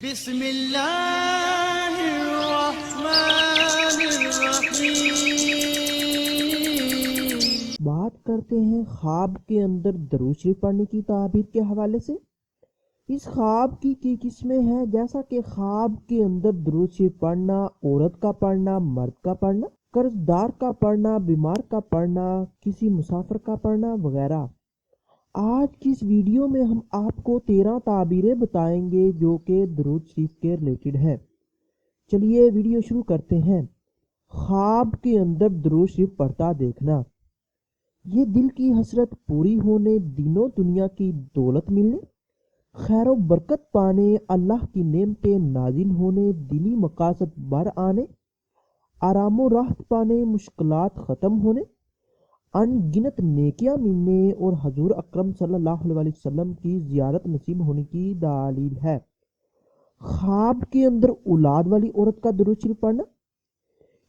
بسم اللہ الرحمن الرحیم۔ بات کرتے ہیں خواب کے اندر درود شریف پڑھنے کی تعبیر کے حوالے سے۔ اس خواب کی قسمیں ہیں، جیسا کہ خواب کے اندر درود شریف پڑھنا، عورت کا پڑھنا، مرد کا پڑھنا، قرض دار کا پڑھنا، بیمار کا پڑھنا، کسی مسافر کا پڑھنا وغیرہ۔ آج کی اس ویڈیو میں ہم آپ کو 13 تعبیریں بتائیں گے جو کہ درود شریف کے ریلیٹڈ ہیں۔ چلیے ویڈیو شروع کرتے ہیں۔ خواب کے اندر درود شریف پڑھتا دیکھنا، یہ دل کی حسرت پوری ہونے، دین و دنیا کی دولت ملنے، خیر و برکت پانے، اللہ کی نعمتیں نازل ہونے، دلی مقاصد بر آنے، آرام و راحت پانے، مشکلات ختم ہونے، ان گنت نیکیاں ملنے اور حضور اکرم صلی اللہ علیہ وسلم کی زیارت نصیب ہونے کی دلیل ہے۔ خواب کے اندر اولاد والی عورت کا درود شریف پڑھنا،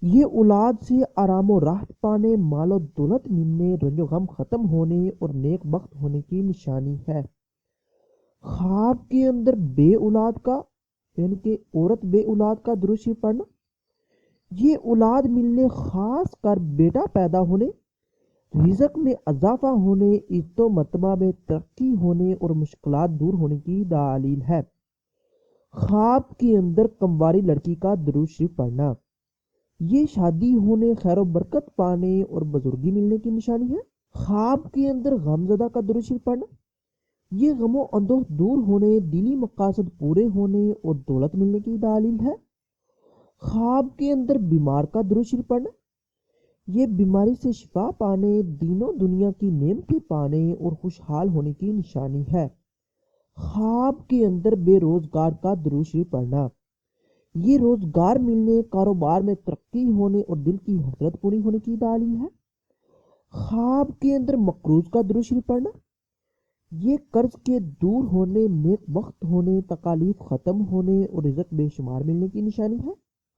یہ اولاد سے آرام و راحت پانے، مال و دولت ملنے، رنج و غم ختم ہونے اور نیک بخت ہونے کی نشانی ہے۔ خواب کے اندر بے اولاد کا یعنی کہ عورت بے اولاد کا درود شریف پڑھنا، یہ اولاد ملنے، خاص کر بیٹا پیدا ہونے، رزق میں اضافہ ہونے، عزت و مرتبہ میں ترقی ہونے اور مشکلات دور ہونے کی دلیل ہے۔ خواب کے اندر کمواری لڑکی کا درود شریف پڑھنا، یہ شادی ہونے، خیر و برکت پانے اور بزرگی ملنے کی نشانی ہے۔ خواب کے اندر غم زدہ کا درود شریف پڑھنا، یہ غم و اندوہ دور ہونے، دلی مقاصد پورے ہونے اور دولت ملنے کی دلیل ہے۔ خواب کے اندر بیمار کا درود شریف پڑھنا، یہ بیماری سے شفا پانے، دین و دنیا کی نعمتیں پانے اور خوشحال ہونے کی نشانی ہے۔ خواب کے اندر بے روزگار کا درود شریف پڑھنا، یہ روزگار ملنے، کاروبار میں ترقی ہونے اور دل کی حسرت پوری ہونے کی دلیل ہے۔ خواب کے اندر مقروض کا درود شریف پڑھنا، یہ قرض کے دور ہونے، نیک بخت ہونے، تکالیف ختم ہونے اور رزق بے شمار ملنے کی نشانی ہے۔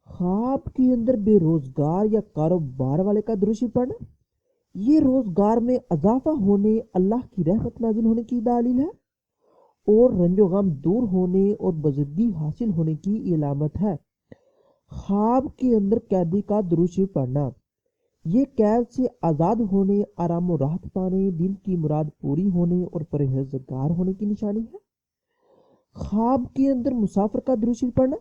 خواب کے اندر بے روزگار یا کاروبار والے کا درود شریف پڑھنا، یہ روزگار میں اضافہ ہونے، اللہ کی رحمت نازل ہونے کی دلیل ہے اور رنج و غم دور ہونے اور بزرگی حاصل ہونے کی علامت ہے۔ خواب کے اندر قیدی کا درود شریف پڑھنا، یہ قید سے آزاد ہونے، آرام و راحت پانے، دل کی مراد پوری ہونے اور پرہیزگار ہونے کی نشانی ہے۔ خواب کے اندر مسافر کا درود شریف پڑھنا،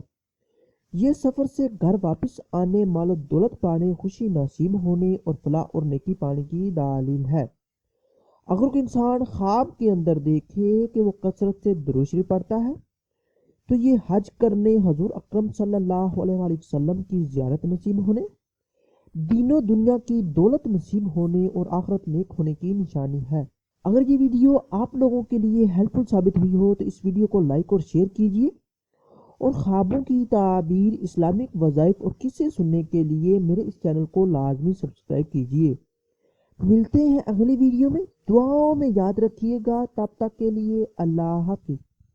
یہ سفر سے گھر واپس آنے، مال و دولت پانے، خوشی نصیب ہونے اور فلاح اور نیکی پانے کی دلیل ہے۔ اگر کوئی انسان خواب کے اندر دیکھے کہ وہ کثرت سے درود شریف پڑھتا ہے تو یہ حج کرنے، حضور اکرم صلی اللہ علیہ وسلم کی زیارت نصیب ہونے، دین و دنیا کی دولت نصیب ہونے اور آخرت نیک ہونے کی نشانی ہے۔ اگر یہ ویڈیو آپ لوگوں کے لیے ہیلپ فل ثابت ہوئی ہو تو اس ویڈیو کو لائک اور شیئر کیجیے، اور خوابوں کی تعبیر، اسلامک وظائف اور قصے سننے کے لیے میرے اس چینل کو لازمی سبسکرائب کیجیے۔ ملتے ہیں اگلی ویڈیو میں، دعاؤں میں یاد رکھیے گا، تب تک کے لیے اللہ حافظ۔